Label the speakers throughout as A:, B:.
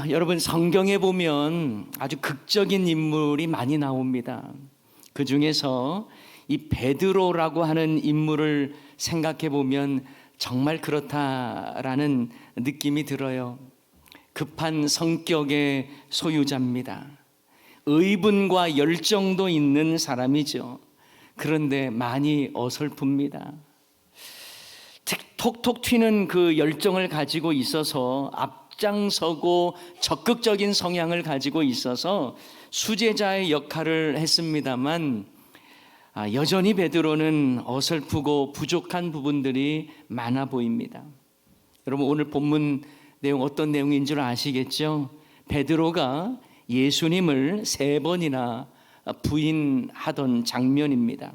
A: 여러분, 성경에 보면 아주 극적인 인물이 많이 나옵니다. 그 중에서 이 베드로라고 하는 인물을 생각해 보면 정말 그렇다라는 느낌이 들어요. 급한 성격의 소유자입니다. 의분과 열정도 있는 사람이죠. 그런데 많이 어설픕니다. 톡톡 튀는 그 열정을 가지고 있어서 앞장서고 적극적인 성향을 가지고 있어서 수제자의 역할을 했습니다만 여전히 베드로는 어설프고 부족한 부분들이 많아 보입니다. 여러분, 오늘 본문 내용 어떤 내용인 줄 아시겠죠? 베드로가 예수님을 3번이나 부인하던 장면입니다.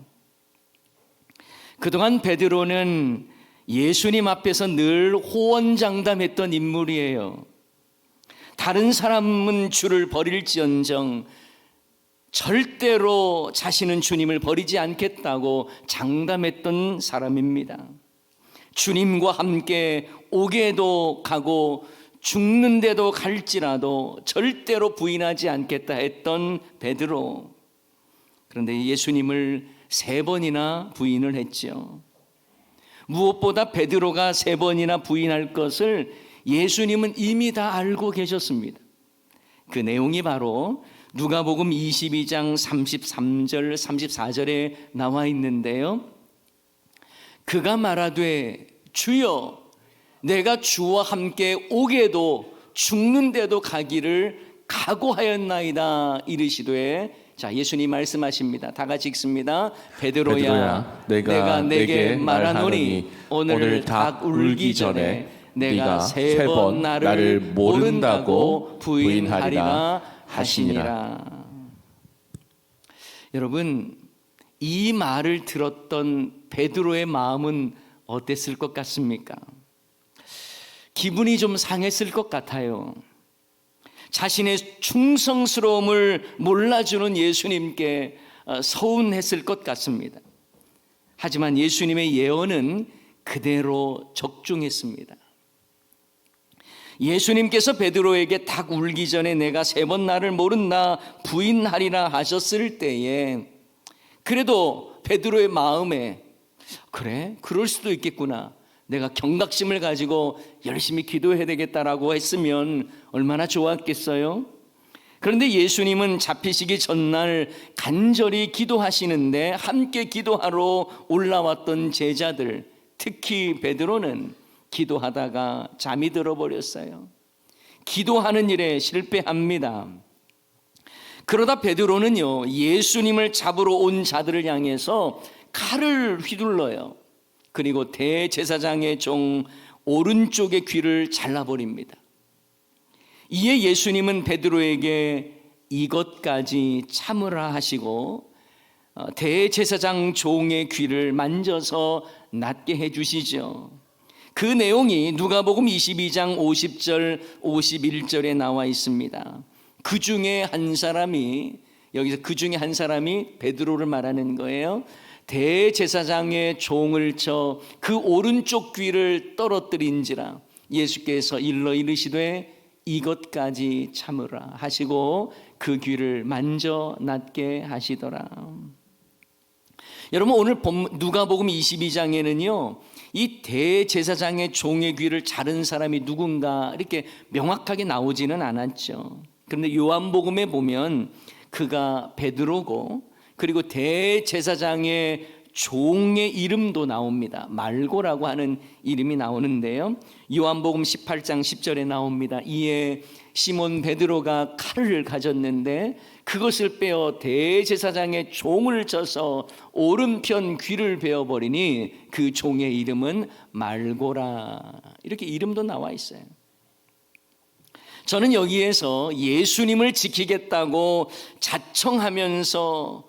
A: 그동안 베드로는 예수님 앞에서 늘 호언장담했던 인물이에요. 다른 사람은 주를 버릴지언정 절대로 자신은 주님을 버리지 않겠다고 장담했던 사람입니다. 주님과 함께 오게도 가고 죽는데도 갈지라도 절대로 부인하지 않겠다 했던 베드로. 그런데 예수님을 3번이나 부인을 했죠. 무엇보다 베드로가 3번이나 부인할 것을 예수님은 이미 다 알고 계셨습니다. 그 내용이 바로 누가복음 22장 33절 34절에 나와 있는데요. 그가 말하되 주여 내가 주와 함께 오게도 죽는데도 가기를 각오하였나이다 이르시되, 자, 예수님 말씀하십니다. 다 같이 읽습니다. 베드로야, 내가 내게 말하노니 오늘 닭 울기 전에 내가 3번 나를 모른다고 부인하리라 하시니라. 여러분, 이 말을 들었던 베드로의 마음은 어땠을 것 같습니까? 기분이 좀 상했을 것 같아요. 자신의 충성스러움을 몰라주는 예수님께 서운했을 것 같습니다. 하지만 예수님의 예언은 그대로 적중했습니다. 예수님께서 베드로에게 닭 울기 전에 내가 3번 나를 모른다 부인하리라 하셨을 때에 그래도 베드로의 마음에 그래? 그럴 수도 있겠구나. 내가 경각심을 가지고 열심히 기도해야 되겠다라고 했으면 얼마나 좋았겠어요? 그런데 예수님은 잡히시기 전날 간절히 기도하시는데 함께 기도하러 올라왔던 제자들, 특히 베드로는 기도하다가 잠이 들어버렸어요. 기도하는 일에 실패합니다. 그러다 베드로는요, 예수님을 잡으러 온 자들을 향해서 칼을 휘둘러요. 그리고 대제사장의 종 오른쪽의 귀를 잘라버립니다. 이에 예수님은 베드로에게 이것까지 참으라 하시고 대제사장 종의 귀를 만져서 낫게 해주시죠. 그 내용이 누가복음 22장 50절 51절에 나와 있습니다. 그 중에 한 사람이, 여기서 그 중에 한 사람이 베드로를 말하는 거예요. 대제사장의 종을 쳐 그 오른쪽 귀를 떨어뜨린지라 예수께서 일러 이르시되 이것까지 참으라 하시고 그 귀를 만져 낫게 하시더라. 여러분, 오늘 누가복음 22장에는요 이 대제사장의 종의 귀를 자른 사람이 누군가 이렇게 명확하게 나오지는 않았죠. 그런데 요한복음에 보면 그가 베드로고, 그리고 대제사장의 종의 이름도 나옵니다. 말고라고 하는 이름이 나오는데요, 요한복음 18장 10절에 나옵니다. 이에 시몬 베드로가 칼을 가졌는데 그것을 빼어 대제사장의 종을 쳐서 오른편 귀를 베어버리니 그 종의 이름은 말고라. 이렇게 이름도 나와 있어요. 저는 여기에서 예수님을 지키겠다고 자청하면서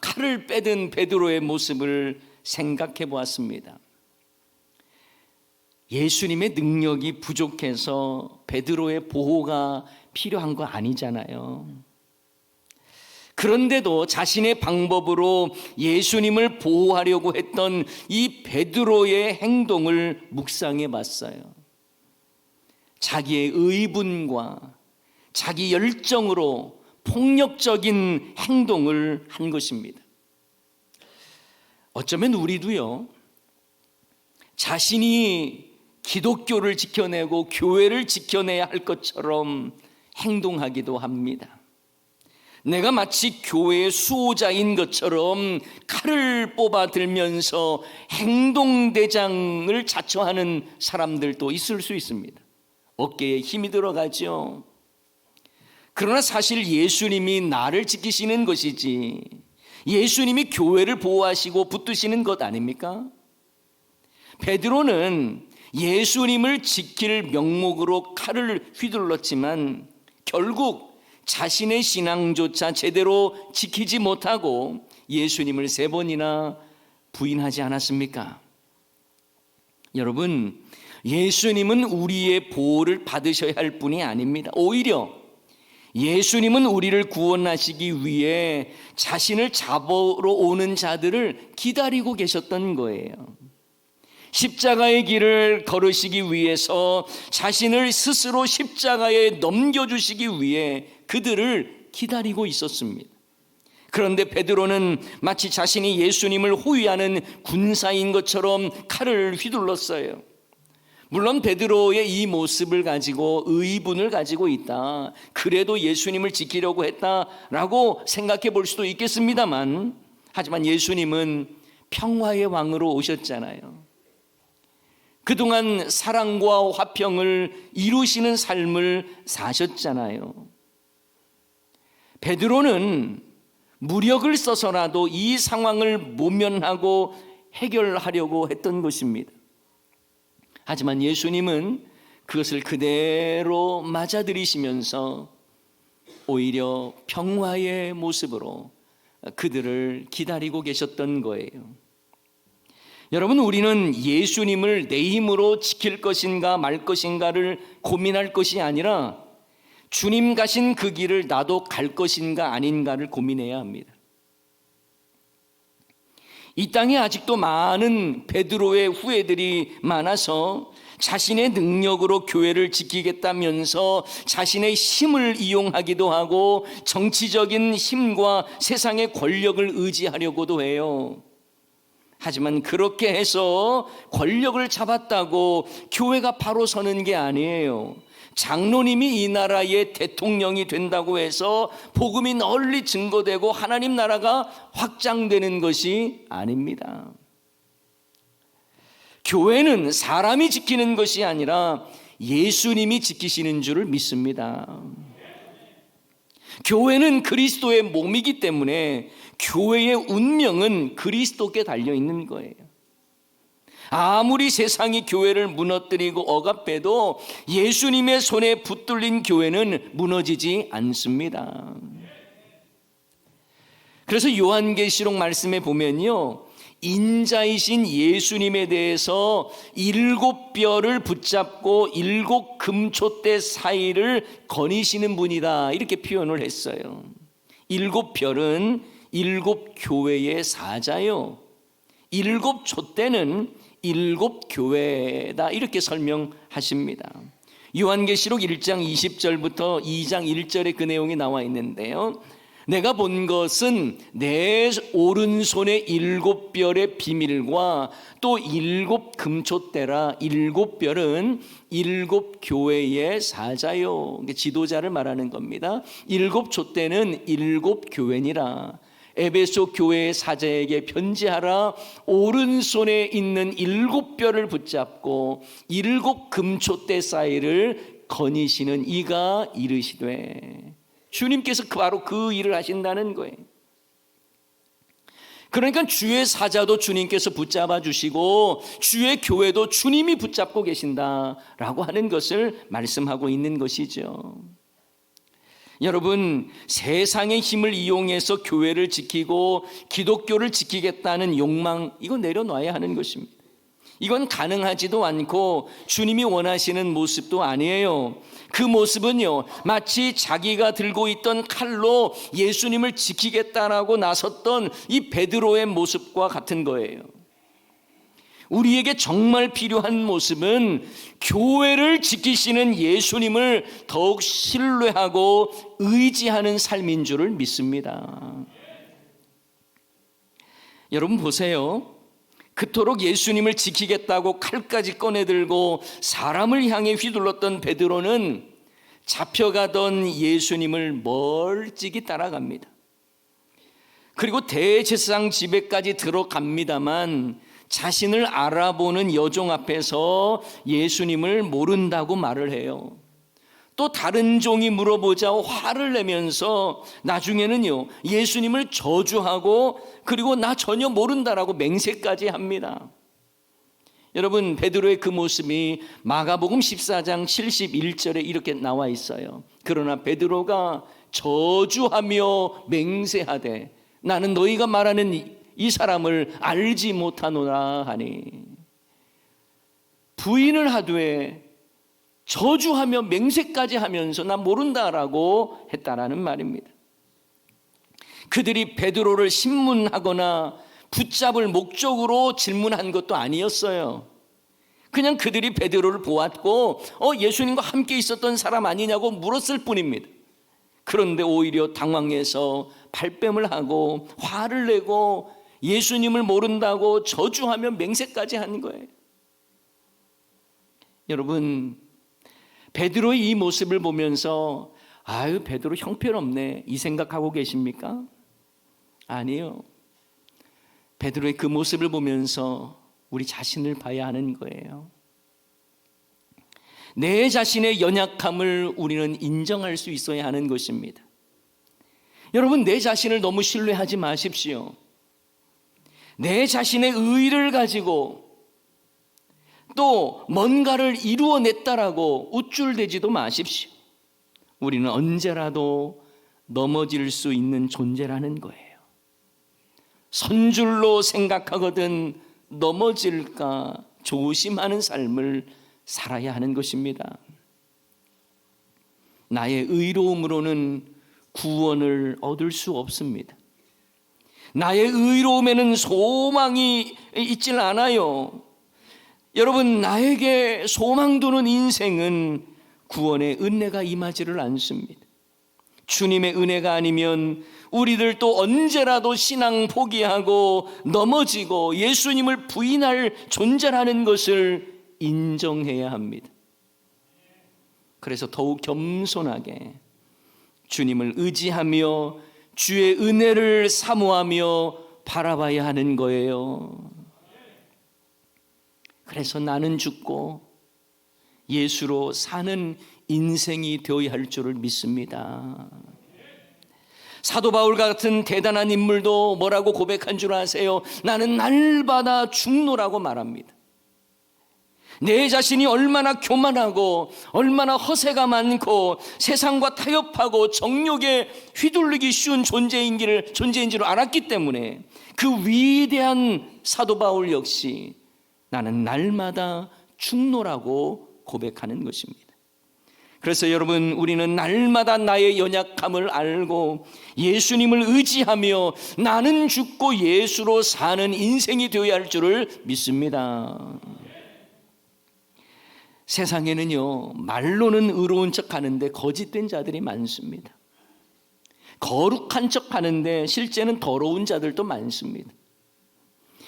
A: 칼을 빼든 베드로의 모습을 생각해 보았습니다. 예수님의 능력이 부족해서 베드로의 보호가 필요한 거 아니잖아요. 그런데도 자신의 방법으로 예수님을 보호하려고 했던 이 베드로의 행동을 묵상해 봤어요. 자기의 의분과 자기 열정으로 폭력적인 행동을 한 것입니다. 어쩌면 우리도요, 자신이 기독교를 지켜내고 교회를 지켜내야 할 것처럼 행동하기도 합니다. 내가 마치 교회의 수호자인 것처럼 칼을 뽑아 들면서 행동대장을 자처하는 사람들도 있을 수 있습니다. 어깨에 힘이 들어가죠. 그러나 사실 예수님이 나를 지키시는 것이지, 예수님이 교회를 보호하시고 붙드시는 것 아닙니까? 베드로는 예수님을 지킬 명목으로 칼을 휘둘렀지만 결국 자신의 신앙조차 제대로 지키지 못하고 예수님을 3번이나 부인하지 않았습니까? 여러분, 예수님은 우리의 보호를 받으셔야 할 분이 아닙니다. 오히려 예수님은 우리를 구원하시기 위해 자신을 잡으러 오는 자들을 기다리고 계셨던 거예요. 십자가의 길을 걸으시기 위해서 자신을 스스로 십자가에 넘겨주시기 위해 그들을 기다리고 있었습니다. 그런데 베드로는 마치 자신이 예수님을 호위하는 군사인 것처럼 칼을 휘둘렀어요. 물론 베드로의 이 모습을 가지고 의분을 가지고 있다, 그래도 예수님을 지키려고 했다라고 생각해 볼 수도 있겠습니다만, 하지만 예수님은 평화의 왕으로 오셨잖아요. 그동안 사랑과 화평을 이루시는 삶을 사셨잖아요. 베드로는 무력을 써서라도 이 상황을 모면하고 해결하려고 했던 것입니다. 하지만 예수님은 그것을 그대로 맞아들이시면서 오히려 평화의 모습으로 그들을 기다리고 계셨던 거예요. 여러분, 우리는 예수님을 내 힘으로 지킬 것인가 말 것인가를 고민할 것이 아니라 주님 가신 그 길을 나도 갈 것인가 아닌가를 고민해야 합니다. 이 땅에 아직도 많은 베드로의 후예들이 많아서 자신의 능력으로 교회를 지키겠다면서 자신의 힘을 이용하기도 하고 정치적인 힘과 세상의 권력을 의지하려고도 해요. 하지만 그렇게 해서 권력을 잡았다고 교회가 바로 서는 게 아니에요. 장로님이 이 나라의 대통령이 된다고 해서 복음이 널리 증거되고 하나님 나라가 확장되는 것이 아닙니다. 교회는 사람이 지키는 것이 아니라 예수님이 지키시는 줄을 믿습니다. 교회는 그리스도의 몸이기 때문에 교회의 운명은 그리스도께 달려있는 거예요. 아무리 세상이 교회를 무너뜨리고 억압해도 예수님의 손에 붙들린 교회는 무너지지 않습니다. 그래서 요한계시록 말씀에 보면요, 인자이신 예수님에 대해서 7뼈를 붙잡고 7 금초대 사이를 거니시는 분이다, 이렇게 표현을 했어요. 7뼈는 7 교회의 사자요, 7 촛대는 7 교회다, 이렇게 설명하십니다. 요한계시록 1장 20절부터 2장 1절에 그 내용이 나와 있는데요, 내가 본 것은 내 오른손의 7뼈의 비밀과 또 7 금초대라. 7뼈는 7 교회의 사자요, 지도자를 말하는 겁니다. 7 촛대는 7 교회니라. 에베소 교회의 사자에게 편지하라. 오른손에 있는 7뼈를 붙잡고 7 금초대 사이를 거니시는 이가 이르시되. 주님께서 바로 그 일을 하신다는 거예요. 그러니까 주의 사자도 주님께서 붙잡아 주시고 주의 교회도 주님이 붙잡고 계신다라고 하는 것을 말씀하고 있는 것이죠. 여러분, 세상의 힘을 이용해서 교회를 지키고 기독교를 지키겠다는 욕망, 이거 내려놔야 하는 것입니다. 이건 가능하지도 않고 주님이 원하시는 모습도 아니에요. 그 모습은요, 마치 자기가 들고 있던 칼로 예수님을 지키겠다라고 나섰던 이 베드로의 모습과 같은 거예요. 우리에게 정말 필요한 모습은 교회를 지키시는 예수님을 더욱 신뢰하고 의지하는 삶인 줄을 믿습니다. 여러분 보세요. 그토록 예수님을 지키겠다고 칼까지 꺼내들고 사람을 향해 휘둘렀던 베드로는 잡혀가던 예수님을 멀찍이 따라갑니다. 그리고 대제사장 집에까지 들어갑니다만 자신을 알아보는 여종 앞에서 예수님을 모른다고 말을 해요. 또 다른 종이 물어보자 화를 내면서 나중에는요 예수님을 저주하고 그리고 나 전혀 모른다라고 맹세까지 합니다. 여러분 베드로의 그 모습이 마가복음 14장 71절에 이렇게 나와 있어요. 그러나 베드로가 저주하며 맹세하되 나는 너희가 말하는 이 사람을 알지 못하노라 하니, 부인을 하되 저주하며 맹세까지 하면서 나 모른다라고 했다라는 말입니다. 그들이 베드로를 신문하거나 붙잡을 목적으로 질문한 것도 아니었어요. 그냥 그들이 베드로를 보았고 예수님과 함께 있었던 사람 아니냐고 물었을 뿐입니다. 그런데 오히려 당황해서 발뺌을 하고 화를 내고 예수님을 모른다고 저주하며 맹세까지 한 거예요. 여러분 베드로의 이 모습을 보면서 아유 베드로 형편없네 이 생각하고 계십니까? 아니요. 베드로의 그 모습을 보면서 우리 자신을 봐야 하는 거예요. 내 자신의 연약함을 우리는 인정할 수 있어야 하는 것입니다. 여러분 내 자신을 너무 신뢰하지 마십시오. 내 자신의 의의를 가지고 또 뭔가를 이루어냈다라고 우쭐대지도 마십시오. 우리는 언제라도 넘어질 수 있는 존재라는 거예요. 선줄로 생각하거든 넘어질까 조심하는 삶을 살아야 하는 것입니다. 나의 의로움으로는 구원을 얻을 수 없습니다. 나의 의로움에는 소망이 있질 않아요. 여러분 나에게 소망 두는 인생은 구원의 은혜가 임하지를 않습니다. 주님의 은혜가 아니면 우리들도 언제라도 신앙 포기하고 넘어지고 예수님을 부인할 존재라는 것을 인정해야 합니다. 그래서 더욱 겸손하게 주님을 의지하며 주의 은혜를 사모하며 바라봐야 하는 거예요. 그래서 나는 죽고 예수로 사는 인생이 되어야 할 줄을 믿습니다. 사도 바울 같은 대단한 인물도 뭐라고 고백한 줄 아세요? 나는 날마다 죽노라고 말합니다. 내 자신이 얼마나 교만하고 얼마나 허세가 많고 세상과 타협하고 정욕에 휘둘리기 쉬운 존재인 줄 알았기 때문에 그 위대한 사도 바울 역시 나는 날마다 죽노라고 고백하는 것입니다. 그래서 여러분 우리는 날마다 나의 연약함을 알고 예수님을 의지하며 나는 죽고 예수로 사는 인생이 되어야 할 줄을 믿습니다. 세상에는요 말로는 의로운 척 하는데 거짓된 자들이 많습니다. 거룩한 척 하는데 실제는 더러운 자들도 많습니다.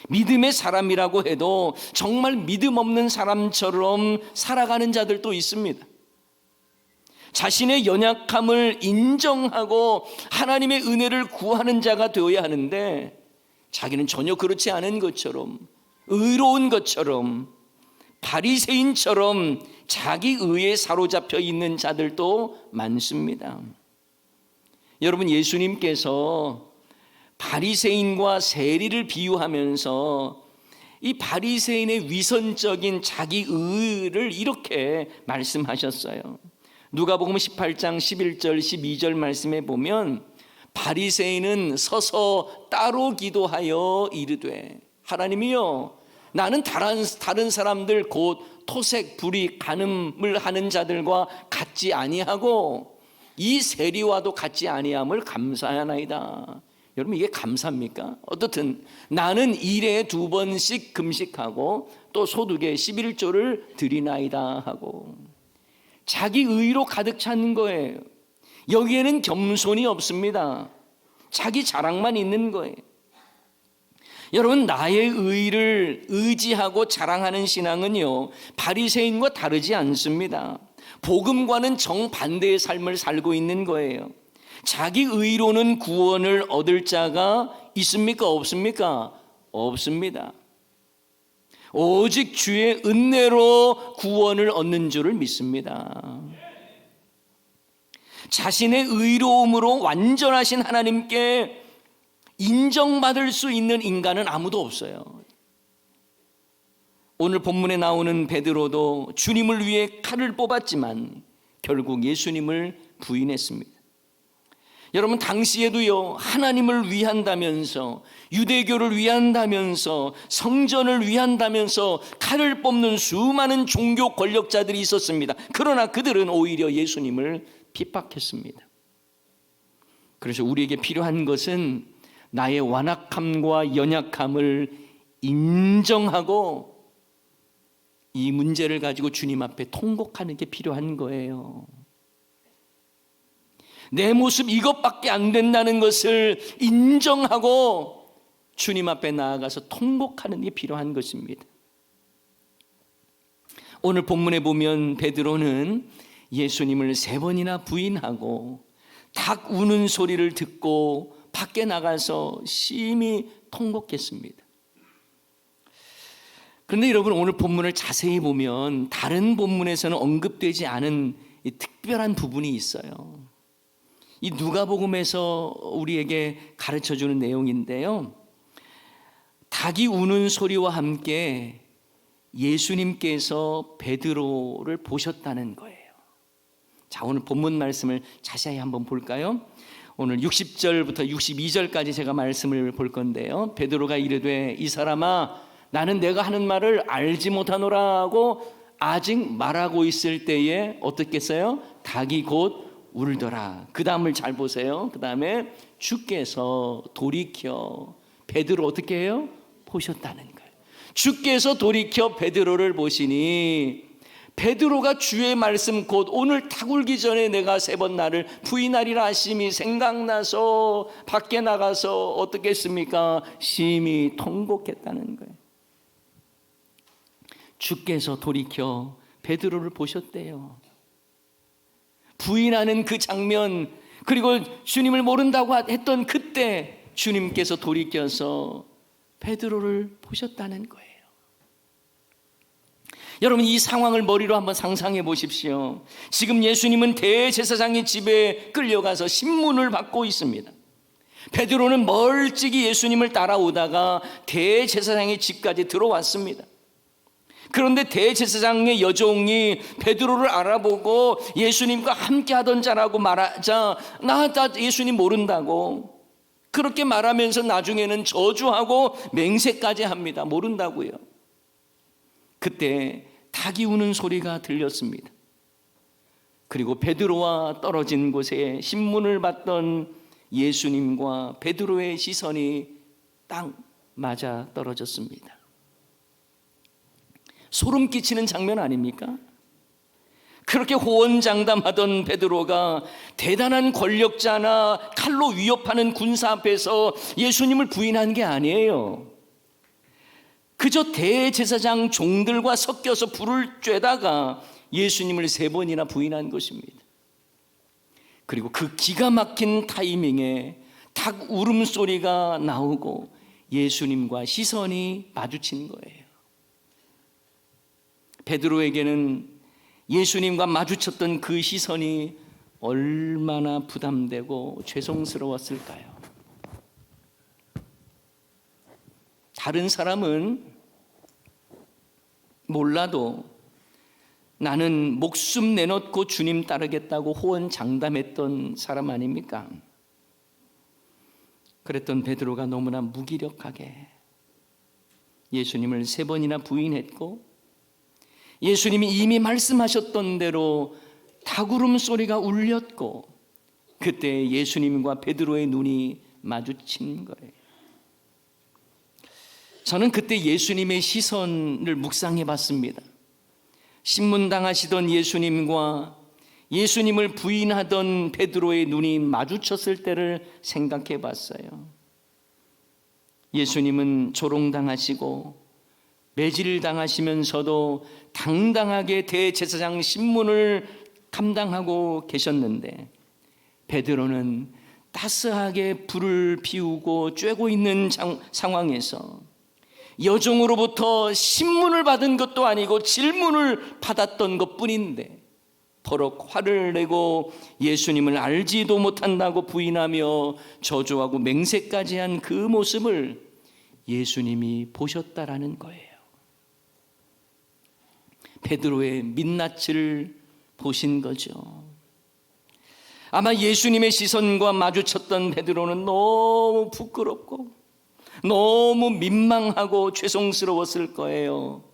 A: 믿음의 사람이라고 해도 정말 믿음 없는 사람처럼 살아가는 자들도 있습니다. 자신의 연약함을 인정하고 하나님의 은혜를 구하는 자가 되어야 하는데 자기는 전혀 그렇지 않은 것처럼 의로운 것처럼 바리새인처럼 자기 의에 사로잡혀 있는 자들도 많습니다. 여러분 예수님께서 바리새인과 세리를 비유하면서 이 바리새인의 위선적인 자기 의를 이렇게 말씀하셨어요. 누가복음 18장 11절 12절 말씀에 보면 바리새인은 서서 따로 기도하여 이르되 하나님이여 나는 다른 사람들 곧 토색 불의 간음을 하는 자들과 같지 아니하고 이 세리와도 같지 아니함을 감사하나이다. 여러분 이게 감사합니까? 어떻든 나는 일에 2번씩 금식하고 또 소득의 11조를 드리나이다 하고 자기 의로 가득 찬 거예요. 여기에는 겸손이 없습니다. 자기 자랑만 있는 거예요. 여러분 나의 의를 의지하고 자랑하는 신앙은요 바리새인과 다르지 않습니다. 복음과는 정반대의 삶을 살고 있는 거예요. 자기 의로는 구원을 얻을 자가 있습니까? 없습니까? 없습니다. 오직 주의 은혜로 구원을 얻는 줄을 믿습니다. 자신의 의로움으로 완전하신 하나님께 인정받을 수 있는 인간은 아무도 없어요. 오늘 본문에 나오는 베드로도 주님을 위해 칼을 뽑았지만 결국 예수님을 부인했습니다. 여러분 당시에도요 하나님을 위한다면서 유대교를 위한다면서 성전을 위한다면서 칼을 뽑는 수많은 종교 권력자들이 있었습니다. 그러나 그들은 오히려 예수님을 핍박했습니다. 그래서 우리에게 필요한 것은 나의 완악함과 연약함을 인정하고 이 문제를 가지고 주님 앞에 통곡하는 게 필요한 거예요. 내 모습 이것밖에 안 된다는 것을 인정하고 주님 앞에 나아가서 통곡하는 게 필요한 것입니다. 오늘 본문에 보면 베드로는 예수님을 3번이나 부인하고 닭 우는 소리를 듣고 밖에 나가서 심히 통곡했습니다. 그런데 여러분 오늘 본문을 자세히 보면 다른 본문에서는 언급되지 않은 이 특별한 부분이 있어요. 이 누가복음에서 우리에게 가르쳐주는 내용인데요, 닭이 우는 소리와 함께 예수님께서 베드로를 보셨다는 거예요. 자, 오늘 본문 말씀을 자세히 한번 볼까요? 오늘 60절부터 62절까지 제가 말씀을 볼 건데요, 베드로가 이르되 이 사람아 나는 내가 하는 말을 알지 못하노라 하고 아직 말하고 있을 때에 어떻겠어요? 닭이 곧 울더라. 그 다음을 잘 보세요. 그 다음에 주께서 돌이켜 베드로 어떻게 해요? 보셨다는 거예요. 주께서 돌이켜 베드로를 보시니 베드로가 주의 말씀 곧 오늘 닭 울기 전에 내가 3번 나를 부인하리라 하심이 생각나서 밖에 나가서 어떻게 했습니까? 심히 통곡했다는 거예요. 주께서 돌이켜 베드로를 보셨대요. 부인하는 그 장면, 그리고 주님을 모른다고 했던 그때 주님께서 돌이켜서 베드로를 보셨다는 거예요. 여러분 이 상황을 머리로 한번 상상해 보십시오. 지금 예수님은 대제사장의 집에 끌려가서 신문을 받고 있습니다. 베드로는 멀찍이 예수님을 따라오다가 대제사장의 집까지 들어왔습니다. 그런데 대제사장의 여종이 베드로를 알아보고 예수님과 함께 하던 자라고 말하자 나 예수님 모른다고 그렇게 말하면서 나중에는 저주하고 맹세까지 합니다. 모른다고요. 그때 닭이 우는 소리가 들렸습니다. 그리고 베드로와 떨어진 곳에 신문을 받던 예수님과 베드로의 시선이 딱 맞아 떨어졌습니다. 소름 끼치는 장면 아닙니까? 그렇게 호언장담하던 베드로가 대단한 권력자나 칼로 위협하는 군사 앞에서 예수님을 부인한 게 아니에요. 그저 대제사장 종들과 섞여서 불을 쬐다가 예수님을 3번이나 부인한 것입니다. 그리고 그 기가 막힌 타이밍에 닭 울음소리가 나오고 예수님과 시선이 마주친 거예요. 베드로에게는 예수님과 마주쳤던 그 시선이 얼마나 부담되고 죄송스러웠을까요? 다른 사람은 몰라도 나는 목숨 내놓고 주님 따르겠다고 호언장담했던 사람 아닙니까? 그랬던 베드로가 너무나 무기력하게 예수님을 3번이나 부인했고 예수님이 이미 말씀하셨던 대로 닭울음 소리가 울렸고 그때 예수님과 베드로의 눈이 마주친 거예요. 저는 그때 예수님의 시선을 묵상해 봤습니다. 신문당하시던 예수님과 예수님을 부인하던 베드로의 눈이 마주쳤을 때를 생각해 봤어요. 예수님은 조롱당하시고 매질당하시면서도 당당하게 대제사장 신문을 감당하고 계셨는데, 베드로는 따스하게 불을 피우고 쬐고 있는 상황에서 여종으로부터 신문을 받은 것도 아니고 질문을 받았던 것뿐인데 버럭 화를 내고 예수님을 알지도 못한다고 부인하며 저주하고 맹세까지 한 그 모습을 예수님이 보셨다라는 거예요. 베드로의 민낯을 보신 거죠. 아마 예수님의 시선과 마주쳤던 베드로는 너무 부끄럽고 너무 민망하고 죄송스러웠을 거예요.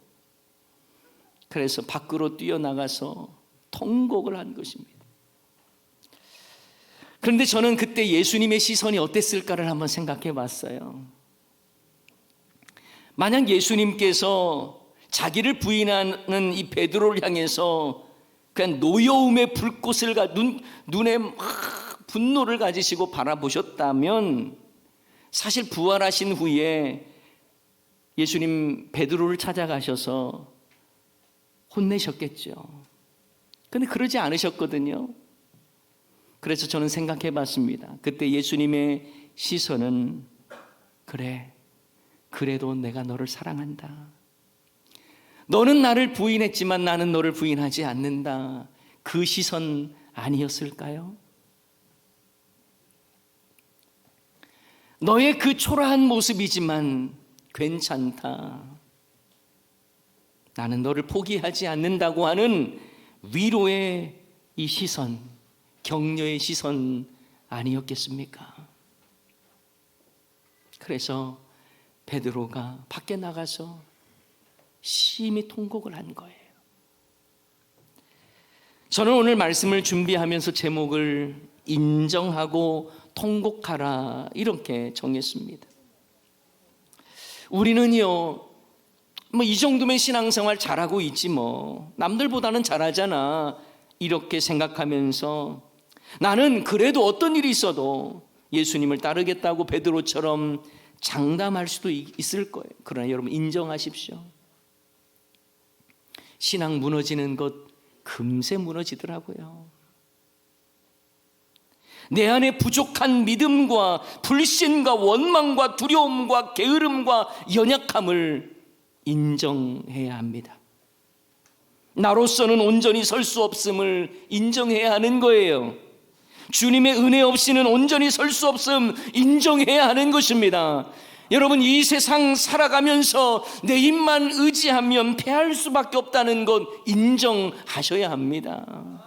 A: 그래서 밖으로 뛰어나가서 통곡을 한 것입니다. 그런데 저는 그때 예수님의 시선이 어땠을까를 한번 생각해 봤어요. 만약 예수님께서 자기를 부인하는 이 베드로를 향해서 그냥 노여움의 불꽃을 눈에 막 분노를 가지시고 바라보셨다면, 사실 부활하신 후에 예수님 베드로를 찾아가셔서 혼내셨겠죠. 그런데 그러지 않으셨거든요. 그래서 저는 생각해 봤습니다. 그때 예수님의 시선은, 그래, 그래도 내가 너를 사랑한다. 너는 나를 부인했지만 나는 너를 부인하지 않는다. 그 시선 아니었을까요? 너의 그 초라한 모습이지만 괜찮다. 나는 너를 포기하지 않는다고 하는 위로의 이 시선, 격려의 시선 아니었겠습니까? 그래서 베드로가 밖에 나가서 심히 통곡을 한 거예요. 저는 오늘 말씀을 준비하면서 제목을 인정하고 통곡하라 이렇게 정했습니다. 우리는요, 이 정도면 신앙생활 잘하고 있지 남들보다는 잘하잖아 이렇게 생각하면서 나는 그래도 어떤 일이 있어도 예수님을 따르겠다고 베드로처럼 장담할 수도 있을 거예요. 그러나 여러분 인정하십시오. 신앙 무너지는 것 금세 무너지더라고요. 내 안에 부족한 믿음과 불신과 원망과 두려움과 게으름과 연약함을 인정해야 합니다. 나로서는 온전히 설 수 없음을 인정해야 하는 거예요. 주님의 은혜 없이는 온전히 설 수 없음 인정해야 하는 것입니다. 여러분, 이 세상 살아가면서 내 입만 의지하면 패할 수밖에 없다는 것 인정하셔야 합니다.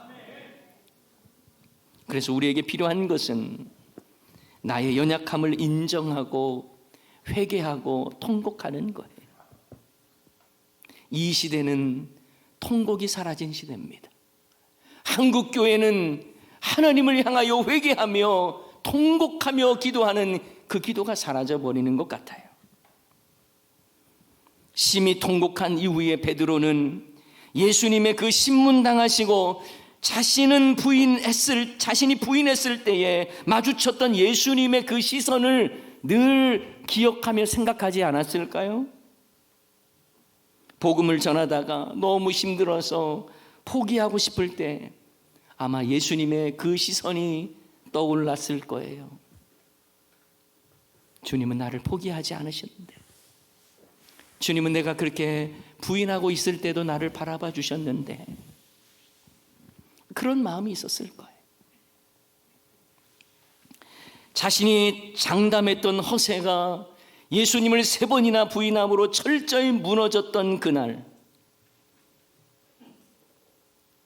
A: 그래서 우리에게 필요한 것은 나의 연약함을 인정하고 회개하고 통곡하는 거예요. 이 시대는 통곡이 사라진 시대입니다. 한국 교회는 하나님을 향하여 회개하며 통곡하며 기도하는 그 기도가 사라져버리는 것 같아요. 심히 통곡한 이후에 베드로는 예수님의 그 신문당하시고 자신이 부인했을 때에 마주쳤던 예수님의 그 시선을 늘 기억하며 생각하지 않았을까요? 복음을 전하다가 너무 힘들어서 포기하고 싶을 때 아마 예수님의 그 시선이 떠올랐을 거예요. 주님은 나를 포기하지 않으셨는데, 주님은 내가 그렇게 부인하고 있을 때도 나를 바라봐 주셨는데, 그런 마음이 있었을 거예요. 자신이 장담했던 허세가 예수님을 3번이나 부인함으로 철저히 무너졌던 그날,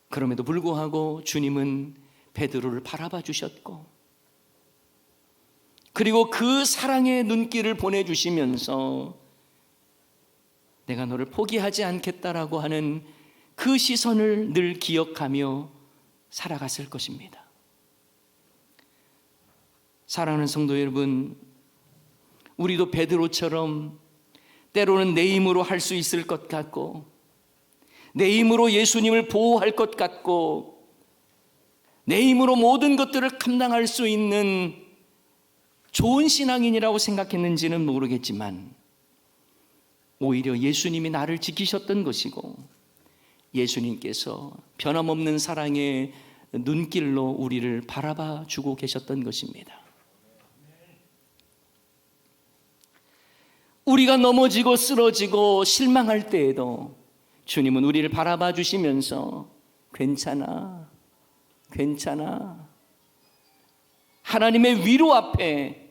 A: 그럼에도 불구하고 주님은 베드로를 바라봐 주셨고, 그리고 그 사랑의 눈길을 보내주시면서 내가 너를 포기하지 않겠다라고 하는 그 시선을 늘 기억하며 살아갔을 것입니다. 사랑하는 성도 여러분, 우리도 베드로처럼 때로는 내 힘으로 할 수 있을 것 같고, 내 힘으로 예수님을 보호할 것 같고, 내 힘으로 모든 것들을 감당할 수 있는 좋은 신앙인이라고 생각했는지는 모르겠지만, 오히려 예수님이 나를 지키셨던 것이고, 예수님께서 변함없는 사랑의 눈길로 우리를 바라봐 주고 계셨던 것입니다. 우리가 넘어지고 쓰러지고 실망할 때에도 주님은 우리를 바라봐 주시면서 괜찮아, 괜찮아. 하나님의 위로 앞에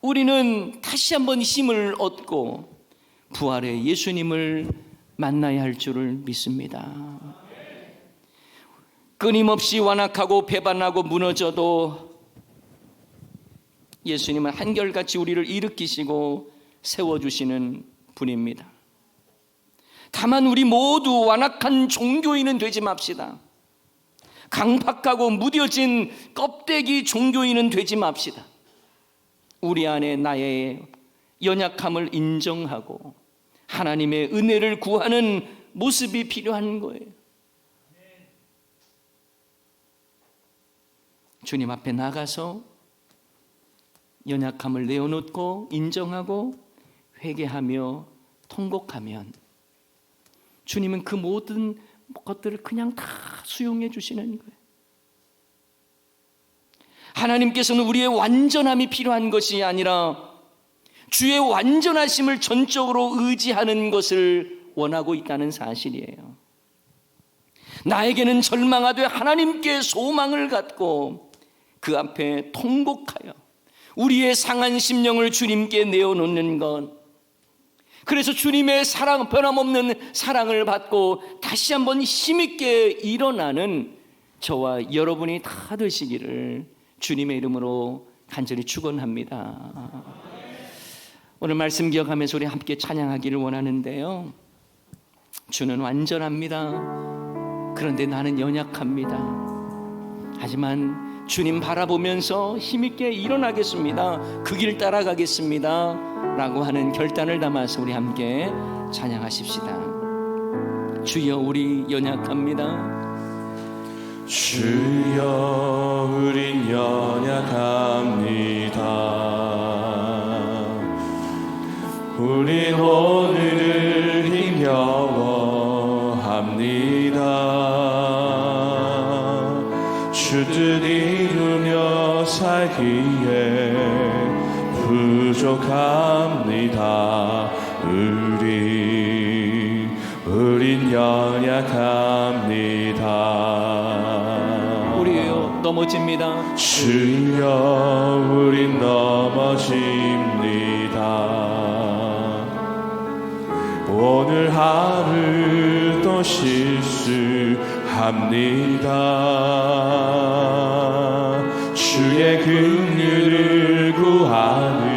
A: 우리는 다시 한번 힘을 얻고 부활의 예수님을 만나야 할 줄을 믿습니다. 끊임없이 완악하고 배반하고 무너져도 예수님은 한결같이 우리를 일으키시고 세워주시는 분입니다. 다만 우리 모두 완악한 종교인은 되지 맙시다. 강팍하고 무뎌진 껍데기 종교인은 되지 맙시다. 우리 안에 나의 연약함을 인정하고 하나님의 은혜를 구하는 모습이 필요한 거예요. 주님 앞에 나가서 연약함을 내어놓고 인정하고 회개하며 통곡하면 주님은 그 모든 것들을 그냥 다 수용해 주시는 거예요. 하나님께서는 우리의 완전함이 필요한 것이 아니라 주의 완전하심을 전적으로 의지하는 것을 원하고 있다는 사실이에요. 나에게는 절망하되 하나님께 소망을 갖고 그 앞에 통곡하여 우리의 상한 심령을 주님께 내어놓는 것, 그래서 주님의 사랑, 변함없는 사랑을 받고 다시 한번 힘있게 일어나는 저와 여러분이 다 되시기를 주님의 이름으로 간절히 축원합니다. 오늘 말씀 기억하면서 우리 함께 찬양하기를 원하는데요, 주는 완전합니다. 그런데 나는 연약합니다. 하지만 주님 바라보면서 힘있게 일어나겠습니다. 그 길 따라가겠습니다 라고 하는 결단을 담아서 우리 함께 찬양하십시다. 주여, 우리 연약합니다.
B: 주여, 우린 연약합니다. 우린 오늘을 힘겨워합니다. 주뜻 이루며 살기에 부족합니다. 우린 연약합니다.
A: 우리요, 넘어집니다.
B: 주여, 우린 넘어집니다. 오늘 하루도 실수합니다. 주의 긍휼을 구하는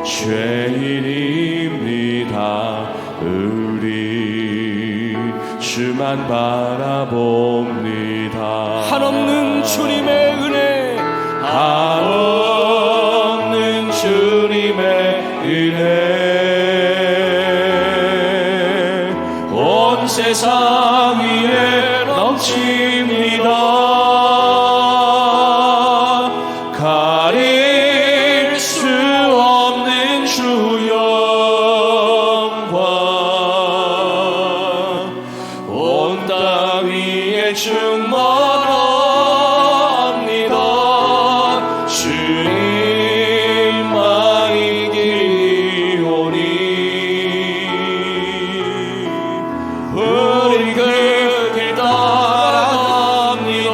B: 죄인입니다. 우리 주만 바라봅니다.
A: 한없는 주님의 은혜,
B: 한없는 주님의 은혜, 온 세상 위에 넘칩니다. 가릴 수 없는 주 영광, 온 땅 위에 충만합니다. 주님만 이기오니 우리 그 길 따라갑니다.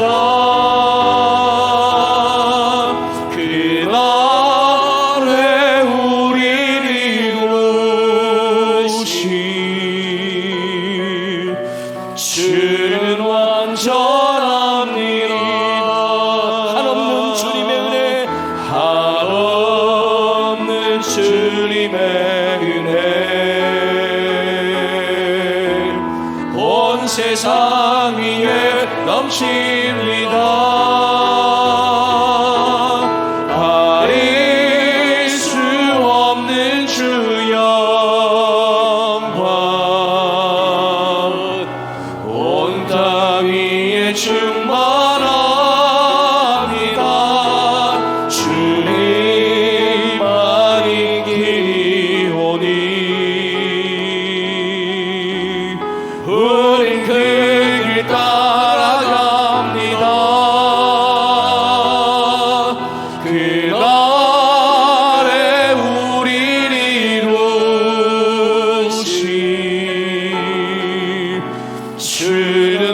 B: 그날에 우리를 이루실 주는 완전합니다.
A: 한없는 주님의 은혜,
B: 한없는 주님의 은혜, 온 세상 위에 넘칩니다. 주는